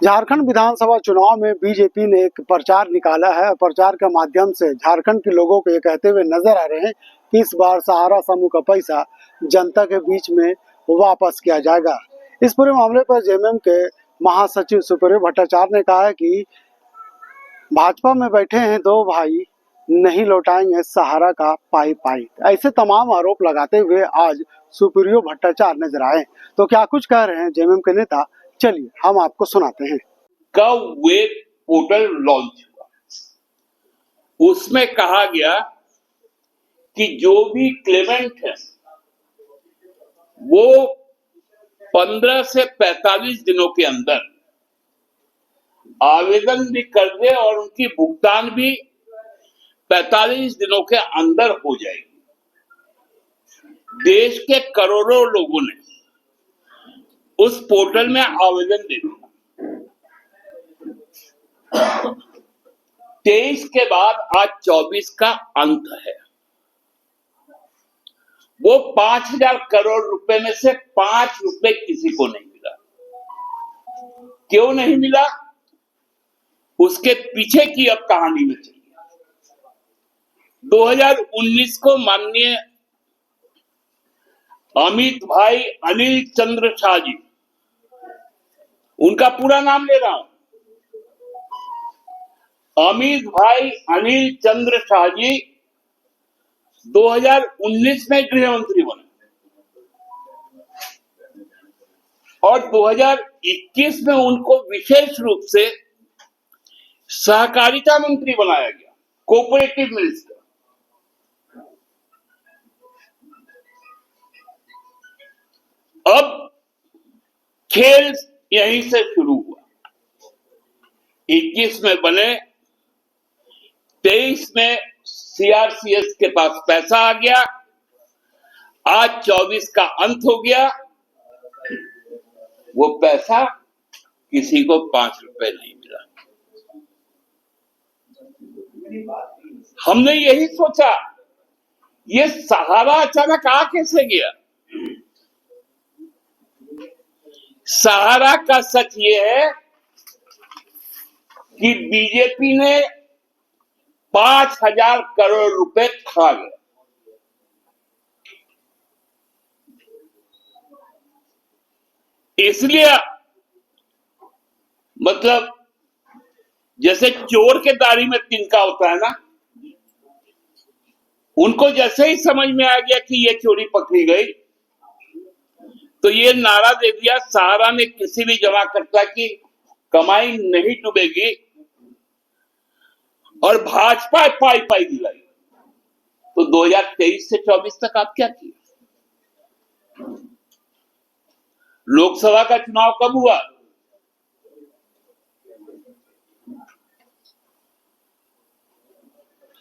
झारखंड विधानसभा चुनाव में बीजेपी ने एक प्रचार निकाला है। प्रचार के माध्यम से झारखंड के लोगों को ये कहते हुए नजर आ रहे हैं कि इस बार सहारा समूह का पैसा जनता के बीच में वापस किया जाएगा। इस पूरे मामले पर जेएमएम के महासचिव सुप्रियो भट्टाचार्य ने कहा है कि भाजपा में बैठे हैं दो भाई, नहीं लौटाएंगे सहारा का पाई पाई। ऐसे तमाम आरोप लगाते हुए आज सुप्रियो भट्टाचार्य नजर आए। तो क्या कुछ कह रहे हैं जेएमएम के नेता, चलिए हम आपको सुनाते हैं। कब वेब पोर्टल लॉन्च हुआ, उसमें कहा गया कि जो भी क्लेमेंट है वो 15 से 45 दिनों के अंदर आवेदन भी कर दे और उनकी भुगतान भी 45 दिनों के अंदर हो जाएगी। देश के करोड़ों लोगों ने उस पोर्टल में आवेदन दे दिया। 23 के बाद आज 24 का अंत है। वो 5,000 करोड़ रुपए में से 5 रुपए किसी को नहीं मिला। क्यों नहीं मिला, उसके पीछे की अब कहानी में चलिए। 2019 को माननीय अमित भाई अनिल चंद्र शाह जी, उनका पूरा नाम ले रहा हूं, अमित भाई अनिल चंद्र शाह जी 2019 में गृह मंत्री बने और 2021 में उनको विशेष रूप से सहकारिता मंत्री बनाया गया, कोऑपरेटिव मिनिस्टर। अब खेल यहीं से शुरू हुआ। 21 में बने, 23 में सीआरसीएस के पास पैसा आ गया, आज 24 का अंत हो गया। वो पैसा किसी को 5 रुपए नहीं मिला। हमने यही सोचा, ये सहारा अचानक आ कैसे गया। सहारा का सच ये है कि बीजेपी ने 5,000 करोड़ रुपए खा गए। इसलिए मतलब जैसे चोर के दाढ़ी में तिनका होता है ना, उनको जैसे ही समझ में आ गया कि ये चोरी पकड़ी गई तो ये नारा दे दिया, सहारा ने किसी भी जमाकर्ता की कमाई नहीं डूबेगी और भाजपा पाई पाई दिलाई। तो 2023 से 24 तक आप क्या किए? लोकसभा का चुनाव कब हुआ?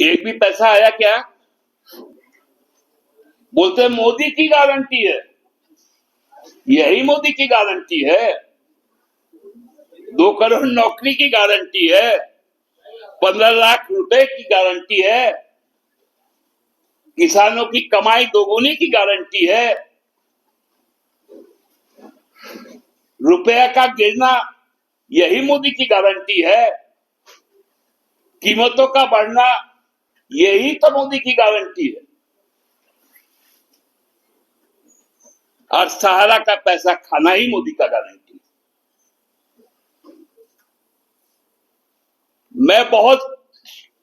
एक भी पैसा आया क्या? बोलते मोदी की गारंटी है। यही मोदी की गारंटी है। 2 करोड़ नौकरी की गारंटी है, 15 लाख रुपए की गारंटी है, किसानों की कमाई दोगुनी की गारंटी है, रुपया का गिरना यही मोदी की गारंटी है, कीमतों का बढ़ना यही तो मोदी की गारंटी है। और सहारा का पैसा खाना ही मोदी का गारंटी है। मैं बहुत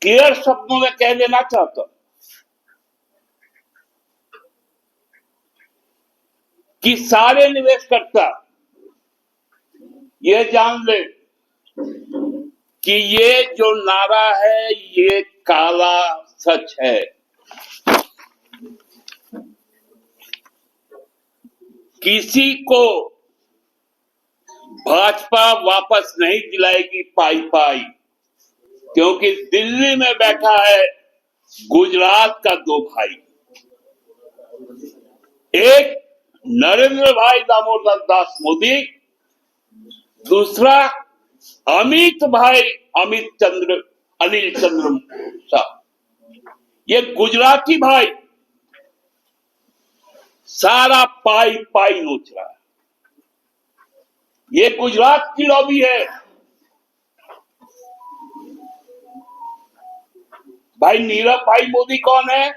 क्लियर शब्दों में कह देना चाहता हूं कि सारे निवेशकर्ता यह जान ले कि ये जो नारा है ये काला सच है। किसी को भाजपा वापस नहीं दिलाएगी पाई पाई, क्योंकि दिल्ली में बैठा है गुजरात का 2 भाई, एक नरेंद्र भाई दामोदर दास मोदी, दूसरा अमित भाई अनिल चंद्र शाह। ये गुजराती भाई सारा पाई पाई नोच रहा है। ये गुजरात की लॉबी है। भाई नीरव भाई मोदी कौन है?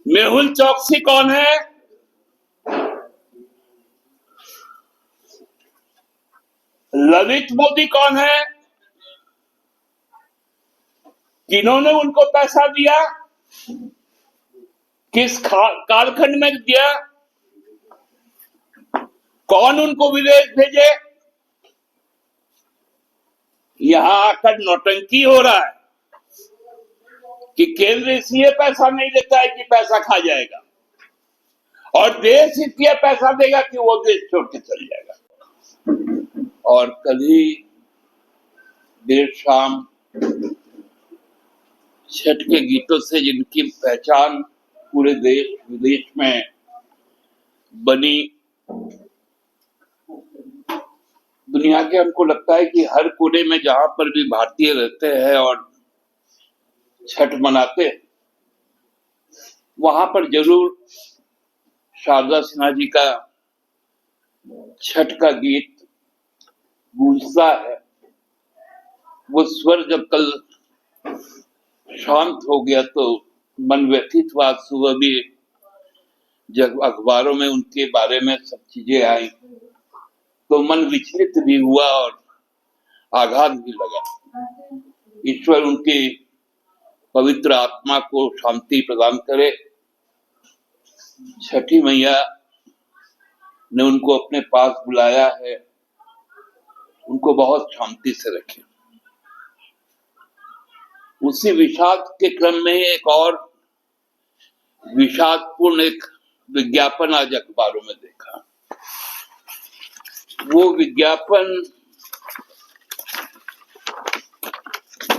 मेहुल चौकसी कौन है? ललित मोदी कौन है? किन्होंने उनको पैसा दिया? किस कालखंड में दिया? कौन उनको विदेश भेजे? यहां आकर नौटंकी हो रहा है कि केंद्र इसलिए पैसा नहीं देता है कि पैसा खा जाएगा, और देश इसलिए पैसा देगा कि वो देश छोड़ के चल जाएगा। और कल ही देर शाम छठ के गीतों से जिनकी पहचान पूरे देश विदेश में बनी, दुनिया के हमको लगता है कि हर कोने में जहां पर भी भारतीय रहते हैं और छठ मनाते हैं, वहां पर जरूर शारदा सिन्हा जी का छठ का गीत गूंजता है। वो स्वर जब कल शांत हो गया तो मन व्यथित हुआ। सुबह भी जब अखबारों में उनके बारे में सब चीजें आई तो मन विचलित भी हुआ और आघात भी लगा। ईश्वर उनके पवित्र आत्मा को शांति प्रदान करे। छठी मैया ने उनको अपने पास बुलाया है, उनको बहुत शांति से रखे। उसी विषाद के क्रम में एक और विषादपूर्ण एक विज्ञापन आज अखबारों में देखा। वो विज्ञापन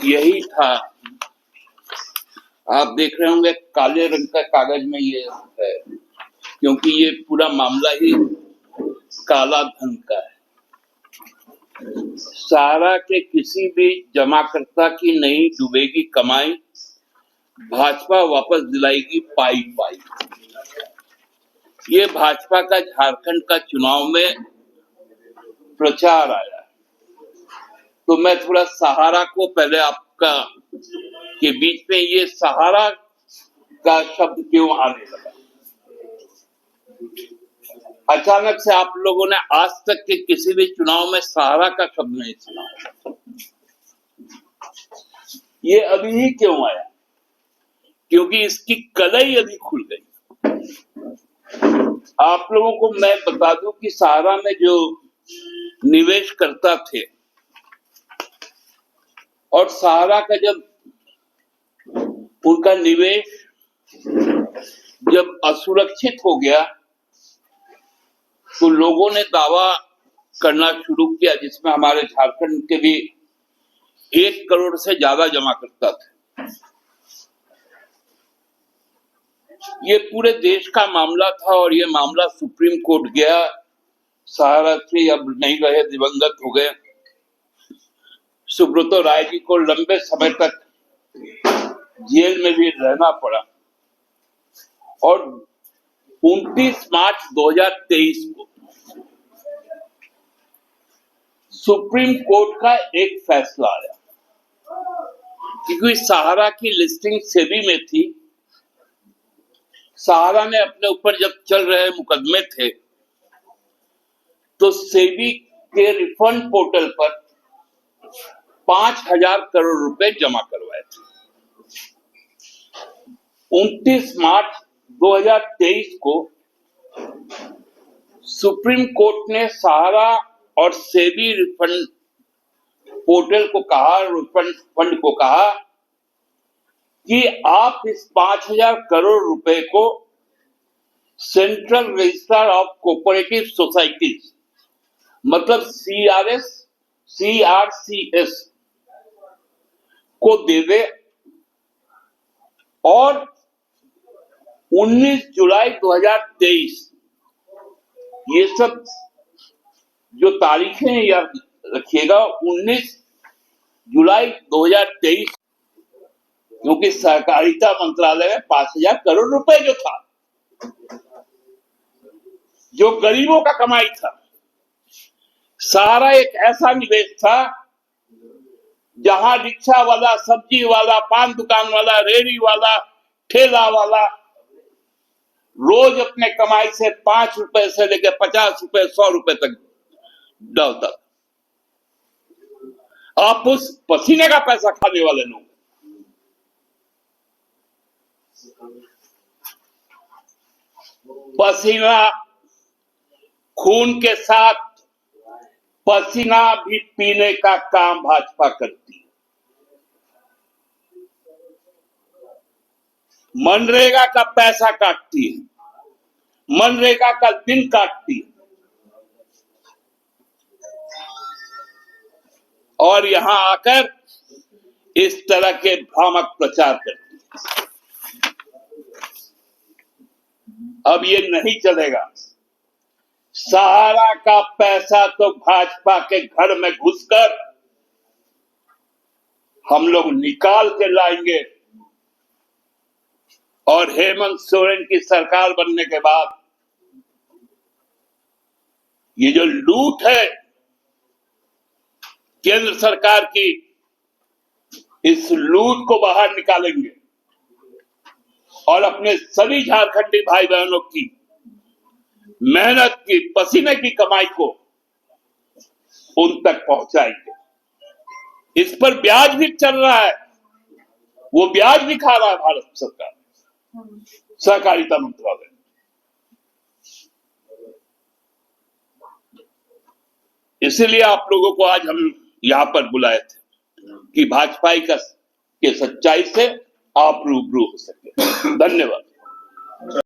यही था, आप देख रहे होंगे काले रंग का कागज में ये है, क्योंकि ये पूरा मामला ही काला धन का है। सहारा के किसी भी जमाकर्ता की नहीं डूबेगी कमाई, भाजपा वापस दिलाएगी पाई पाई। ये भाजपा का झारखंड का चुनाव में प्रचार आया। तो मैं थोड़ा सहारा को पहले आपका के बीच में ये सहारा का शब्द क्यों आने लगा। अचानक से आप लोगों ने आज तक के किसी भी चुनाव में सहारा का शब्द नहीं सुना। ये अभी ही क्यों आया? क्योंकि इसकी कलई अभी खुल गई। आप लोगों को मैं बता दूं कि सहारा में जो निवेश करता थे और सहारा का जब उनका निवेश जब असुरक्षित हो गया तो लोगों ने दावा करना शुरू किया, जिसमें हमारे झारखंड के भी 1 करोड़ से ज्यादा जमा करता थे। ये पूरे देश का मामला था और ये मामला सुप्रीम कोर्ट गया। सहारा श्री अब नहीं रहे, दिवंगत हो गए। सुब्रतो राय जी को लंबे समय तक जेल में भी रहना पड़ा और 29 मार्च 2023 को सुप्रीम कोर्ट का एक फैसला आया। क्योंकि सहारा की लिस्टिंग सेबी में थी, सहारा ने अपने ऊपर जब चल रहे मुकदमे थे तो सेबी के रिफंड पोर्टल पर 5,000 करोड़ रुपए जमा करवाए थे। 29 मार्च 2023 को सुप्रीम कोर्ट ने सहारा और सेबी रिफंड पोर्टल को कहा, रिफंड फंड को कहा कि आप इस 5,000 करोड़ रुपए को central register of cooperative societies मतलब CRCS को दे दे और 19 जुलाई 2023 ये सब जो तारीखें याद रखिएगा, 19 जुलाई 2023, क्योंकि सहकारिता मंत्रालय में 5,000 करोड़ रुपए जो था, जो गरीबों का कमाई था, सारा एक ऐसा निवेश था जहां रिक्शा वाला, सब्जी वाला, पान दुकान वाला, रेहड़ी वाला, ठेला वाला रोज अपने कमाई से 5 रुपए से लेकर 50 रुपए, 100 रुपए तक डालता। आप उस पसीने का पैसा खाने वाले लोग। पसीना खून के साथ पसीना भी पीने का काम भाजपा करती है। मनरेगा का पैसा काटती है, मनरेगा का दिन काटती है और यहां आकर इस तरह के भ्रामक प्रचार करती है। अब ये नहीं चलेगा। सहारा का पैसा तो भाजपा के घर में घुसकर हम लोग निकाल के लाएंगे और हेमंत सोरेन की सरकार बनने के बाद ये जो लूट है केंद्र सरकार की, इस लूट को बाहर निकालेंगे और अपने सभी झारखंडी भाई बहनों की मेहनत की, पसीने की कमाई को उन तक पहुंचाएंगे। इस पर ब्याज भी चल रहा है, वो ब्याज भी खा रहा है भारत सरकार, सहकारिता मंत्रालय। इसलिए आप लोगों को आज हम यहां पर बुलाए थे कि भाजपाई के सच्चाई से आप रूबरू हो सके। धन्यवाद।